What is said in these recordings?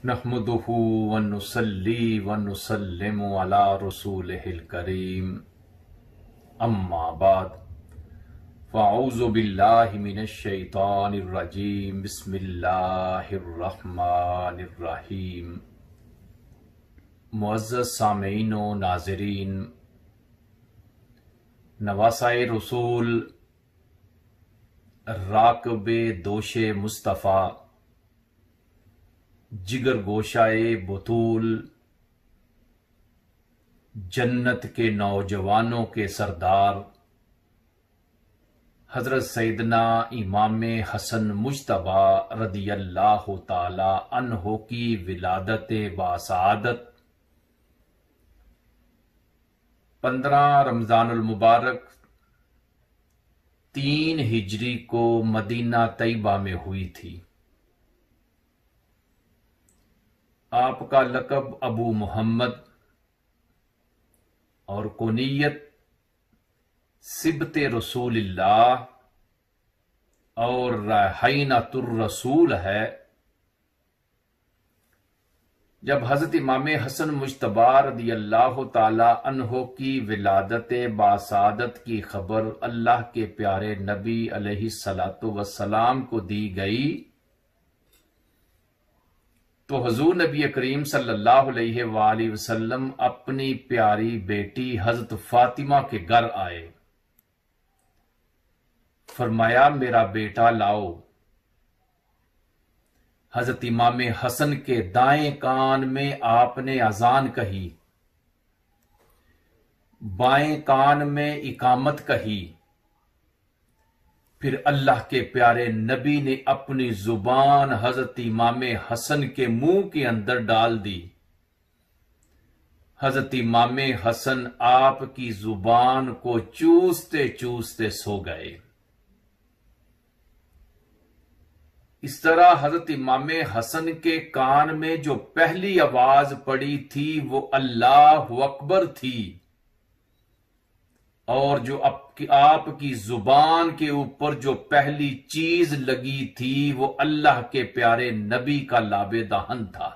नहमदुहु व नुसल्ली व नुसल्लिमु अला रसूलिहिल करीम अम्मा बाद फ़अऊज़ु बिल्लाहि मिनश शैतानिर रजीम बिस्मिल्लाहिर रहमानिर रहीम। मुअज़्ज़ज़ सामीईन व नाज़रीन, नवासाए रसूल राकबे दोशे मुस्तफ़ा जिगर गोशाए बतूल जन्नत के नौजवानों के सरदार हजरत सैयदना इमाम हसन मुज्तबा रदियल्लाहु ताला अन्हो की विलादत बासआदत 15 रमजानुल मुबारक 3 हिजरी को मदीना तैयबा में हुई थी। आपका लक़ब अबू मोहम्मद और कुनियत सिबते रसूलिल्लाह और रहाइनतुर रसूल है। जब हजरत इमाम हसन मुज्तबा रदियल्लाहु ताला अन्हो की विलादत बासादत की खबर अल्लाह के प्यारे नबी अलैहिस्सलातु वस्सलाम को दी गई तो हुजूर नबी करीम सल्लल्लाहु अलैहि वसल्लम अपनी प्यारी बेटी हजरत फातिमा के घर आए। फरमाया, मेरा बेटा लाओ। हजरत इमाम हसन के दाएं कान में आपने अजान कही, बाएं कान में इकामत कही। फिर अल्लाह के प्यारे नबी ने अपनी जुबान हजरत इमाम हसन के मुंह के अंदर डाल दी। हजरत इमाम हसन आपकी जुबान को चूसते चूसते सो गए। इस तरह हजरत इमाम हसन के कान में जो पहली आवाज पड़ी थी वो अल्लाहु अकबर थी, और जो आपकी जुबान के ऊपर जो पहली चीज लगी थी वो अल्लाह के प्यारे नबी का लाबे दहन था।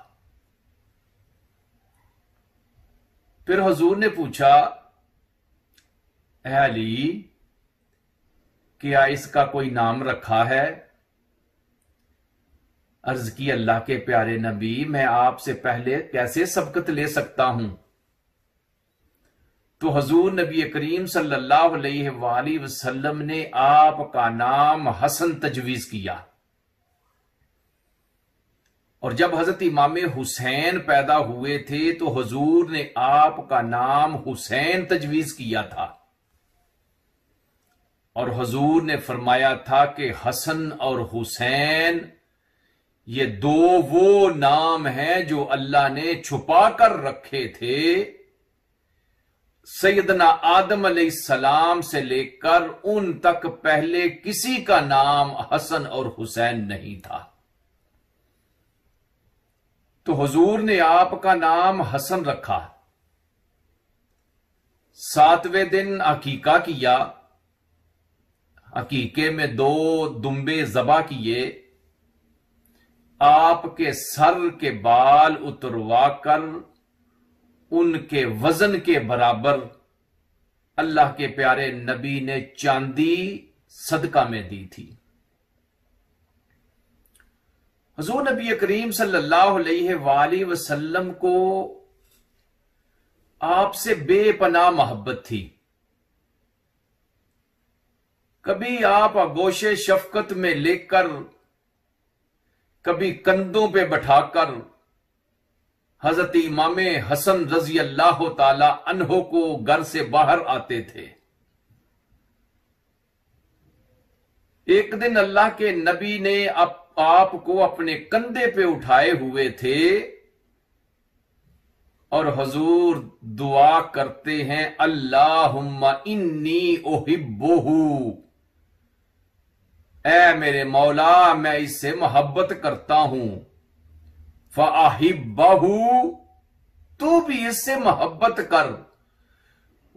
फिर हुजूर ने पूछा, ऐ अली, क्या इसका कोई नाम रखा है? अर्ज की, अल्लाह के प्यारे नबी, मैं आपसे पहले कैसे सबकत ले सकता हूं? तो हुजूर नबी करीम सल्लल्लाहु अलैहि वसल्लम ने आपका नाम हसन तजवीज किया। और जब हजरत इमाम हुसैन पैदा हुए थे तो हुजूर ने आपका नाम हुसैन तजवीज किया था। और हुजूर ने फरमाया था कि हसन और हुसैन ये दो वो नाम हैं जो अल्लाह ने छुपा कर रखे थे। सैयदना आदम अलैहिस्सलाम से लेकर उन तक पहले किसी का नाम हसन और हुसैन नहीं था। तो हुजूर ने आपका नाम हसन रखा। 7वें दिन अकीका किया। अकीके में 2 दुम्बे ज़बा किए। आपके सर के बाल उतरवा कर उनके वजन के बराबर अल्लाह के प्यारे नबी ने चांदी सदका में दी थी। हुजूर नबी करीम सल्लल्लाहु अलैहि वसल्लम को आपसे बेपनाह मोहब्बत थी। कभी आप आगोशे शफकत में लेकर, कभी कंधों पे बैठाकर हजरत इमाम हसन रजी अल्लाह ताला अन्हो को घर से बाहर आते थे। एक दिन अल्लाह के नबी ने आपको अपने कंधे पे उठाए हुए थे और हुजूर दुआ करते हैं, अल्लाहुम्मा इन्नी उहिब्बुहु, ऐ मेरे मौला, मैं इससे मोहब्बत करता हूं। फ़अहिब्बहु, तू भी इससे मोहब्बत कर।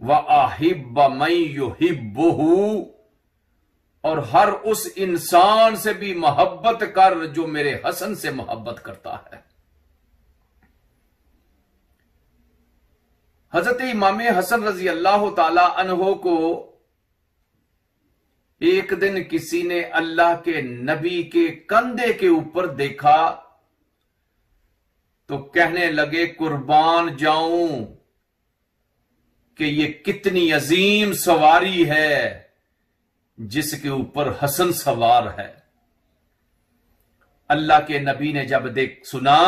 व अहिब्ब मन युहिब्बुहु, और हर उस इंसान से भी मोहब्बत कर जो मेरे हसन से मोहब्बत करता है। हजरत इमाम हसन रजी अल्लाह ताला अन्हो को एक दिन किसी ने अल्लाह के नबी के कंधे के ऊपर देखा तो कहने लगे, कुर्बान जाऊं कि ये कितनी अजीम सवारी है जिसके ऊपर हसन सवार है। अल्लाह के नबी ने जब सुना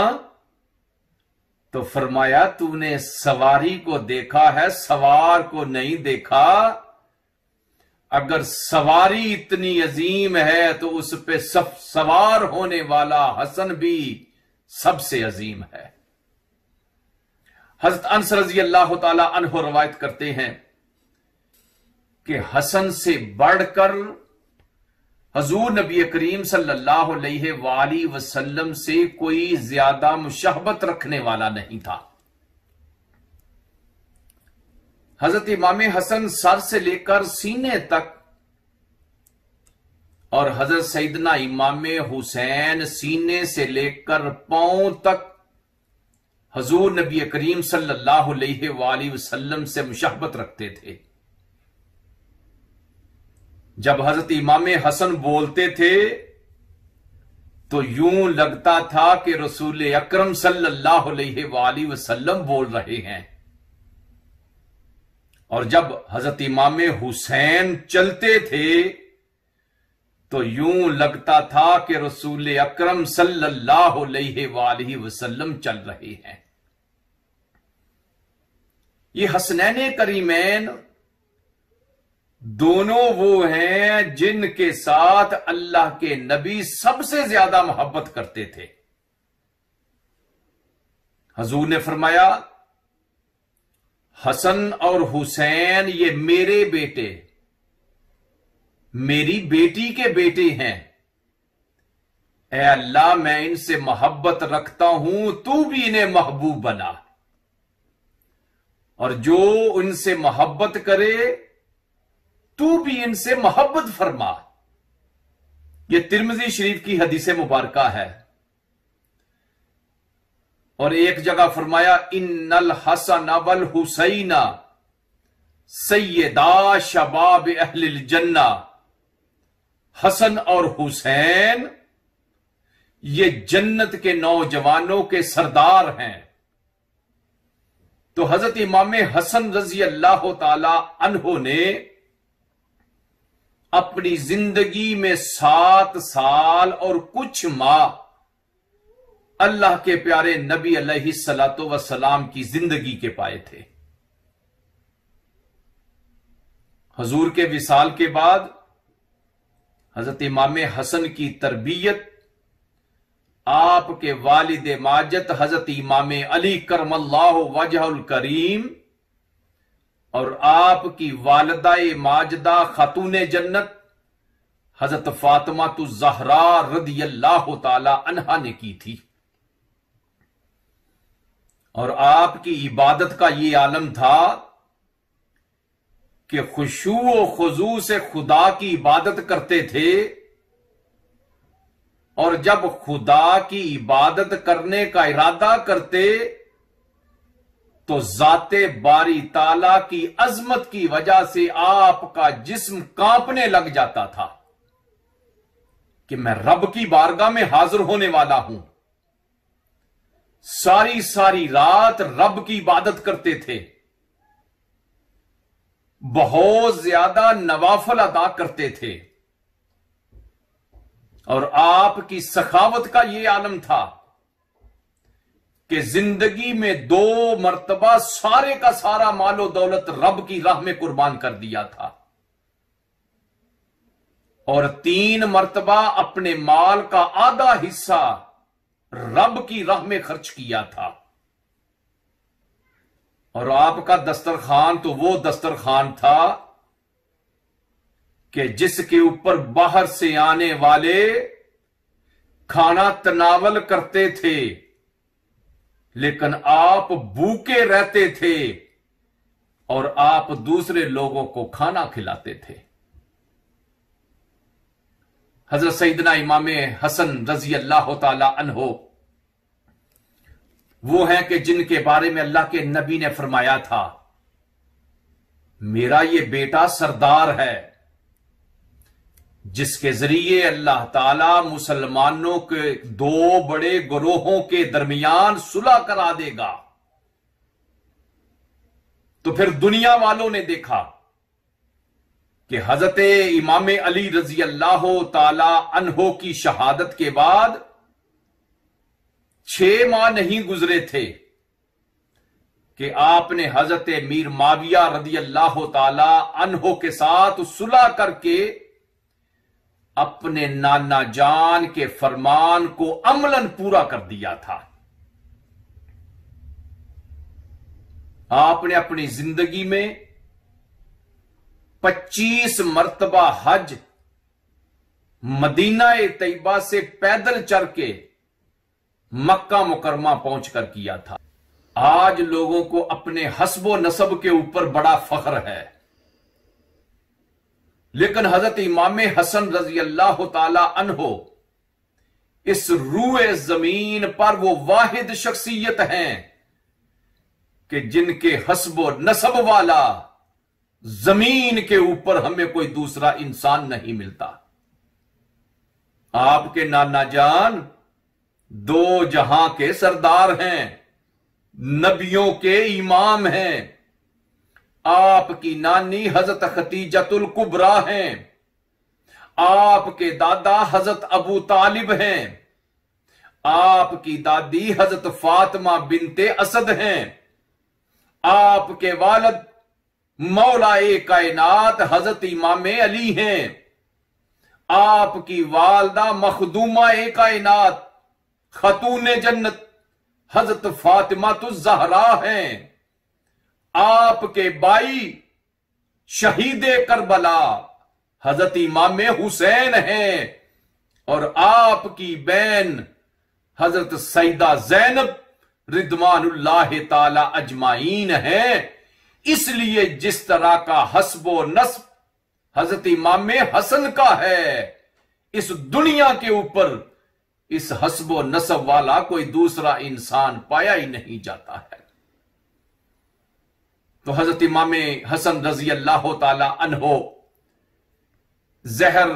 तो फरमाया, तूने सवारी को देखा है, सवार को नहीं देखा। अगर सवारी इतनी अजीम है तो उस पे सवार होने वाला हसन भी सबसे अजीम है। हज़रत अनस रज़ी अल्लाह ताला अन्हु रवायत करते हैं कि हसन से बढ़कर हजूर नबी करीम सल्लल्लाहु अलैहि वसल्लम से कोई ज्यादा मुशहबत रखने वाला नहीं था। हजरत इमाम हसन सर से लेकर सीने तक और हजरत सैयदना इमाम हुसैन सीने से लेकर पांव तक हजूर नबी करीम सल्लल्लाहु अलैहि वसल्लम से मुशहबत रखते थे। जब हजरत इमाम हसन बोलते थे तो यूं लगता था कि रसूल अकरम सल्लल्लाहु अलैहि वसल्लम बोल रहे हैं, और जब हजरत इमाम हुसैन चलते थे तो यूं लगता था कि रसूल अकरम सल्लल्लाहु अलैहि वसल्लम चल रहे हैं। ये हसनैन करीमैन दोनों वो हैं जिनके साथ अल्लाह के नबी सबसे ज्यादा मोहब्बत करते थे। हजूर ने फरमाया, हसन और हुसैन ये मेरे बेटे, मेरी बेटी के बेटे हैं। ऐ अल्लाह, मैं इनसे मोहब्बत रखता हूं, तू भी इन्हें महबूब बना, और जो इनसे मोहब्बत करे तू भी इनसे मोहब्बत फरमा। यह तिरमिज़ी शरीफ की हदीस मुबारका है। और एक जगह फरमाया, इन्नल हसन वल हुसैना सैयदा शबाब अहलिल जन्ना। हसन और हुसैन ये जन्नत के नौजवानों के सरदार हैं। तो हजरत इमाम हसन रजी अल्लाह ताला अन्हो ने अपनी जिंदगी में 7 साल और कुछ माह अल्लाह के प्यारे नबी अलैहिस्सलातु वस्सलाम की जिंदगी के पाए थे। हजूर के विसाल के बाद हजरत इमाम हसन की तरबियत आपके वालिद माजद हजरत इमाम अली करमल्लाहु वजहुल करीम और आपकी वालिदा माजदा खातून जन्नत हजरत फातिमा तु ज़हरा रदियल्लाहु ताला अन्हा ने की थी। और आपकी इबादत का ये आलम था कि खुशू व खुजू से खुदा की इबादत करते थे, और जब खुदा की इबादत करने का इरादा करते तो जाते बारी ताला की अजमत की वजह से आपका जिस्म कांपने लग जाता था कि मैं रब की बारगाह में हाजिर होने वाला हूं। सारी सारी रात रब की इबादत करते थे, बहुत ज्यादा नवाफल अदा करते थे, और आपकी सखावत का यह आलम था कि जिंदगी में 2 मर्तबा सारे का सारा मालो दौलत रब की राह में कुर्बान कर दिया था, और 3 मर्तबा अपने माल का आधा हिस्सा रब की राह में खर्च किया था। और आपका दस्तरखान तो वो दस्तरखान था कि जिसके ऊपर बाहर से आने वाले खाना तनावल करते थे, लेकिन आप भूखे रहते थे और आप दूसरे लोगों को खाना खिलाते थे। हजरत सैयदना इमाम हसन रजी अल्लाह ताला अन्हो वो हैं कि जिनके बारे में अल्लाह के नबी ने फरमाया था, मेरा ये बेटा सरदार है, जिसके जरिए अल्लाह ताला मुसलमानों के दो बड़े गिरोहों के दरमियान सुलह करा देगा। तो फिर दुनिया वालों ने देखा कि हजरत इमाम अली रजी अल्लाह ताला अन्हो की शहादत के बाद 6 माह नहीं गुजरे थे कि आपने हजरत मीर माविया रजी अल्लाह ताला अन्हो के साथ सुलह करके अपने नाना जान के फरमान को अमलन पूरा कर दिया था। आपने अपनी जिंदगी में 25 मर्तबा हज मदीना तैयबा से पैदल चल के मक्का मुकरमा पहुंचकर किया था। आज लोगों को अपने हस्बो नसब के ऊपर बड़ा फख्र है, लेकिन हजरत इमाम हसन रजी अल्लाह ताला अन्हो इस रूए जमीन पर वो वाहिद शख्सियत हैं कि जिनके हस्बो नसब वाला जमीन के ऊपर हमें कोई दूसरा इंसान नहीं मिलता। आपके नाना जान 2 जहां के सरदार हैं, नबियों के इमाम हैं। आपकी नानी हजरत खतीजतुल कुबरा हैं, आपके दादा हजरत अबू तालिब हैं, आपकी दादी हजरत फातिमा बिनते असद हैं, आपके वालिद मौलाए कायनात हजरत इमाम अली हैं, आपकी वालदा मखदूमा ए कायनात खतून जन्नत हजरत फातिमा तुज ज़हरा हैं, आपके बाई शहीद करबला हजरत इमाम हुसैन हैं, और आपकी बहन हजरत सईदा ज़ैनब रिदवानुल्लाह ताला अजमाइन है। इसलिए जिस तरह का हस्बो नस्ब हजरत इमाम हसन का है, इस दुनिया के ऊपर इस हस्बो नस्ब वाला कोई दूसरा इंसान पाया ही नहीं जाता है। तो हजरत इमाम हसन रजी अल्लाह ताला अन्हो जहर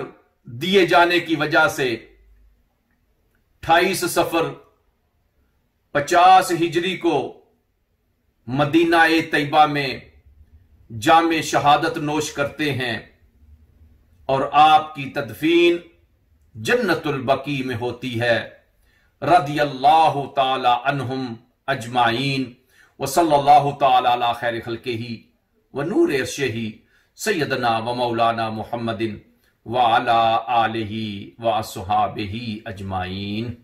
दिए जाने की वजह से 28 सफर 50 हिजरी को मदीना ए तैयबा में जामे शहादत नोश करते हैं, और आपकी तदफीन जन्नतुल बकी में होती है। रदी अल्लाह ताला अन्हुम अजमाइन व सल्लल्लाहु ताला अला खैर खल्किही व नूर अर्शिही सय्यदना व मौलाना मुहम्मदिन व अला आलिही व अस्हाबिही अजमाइन।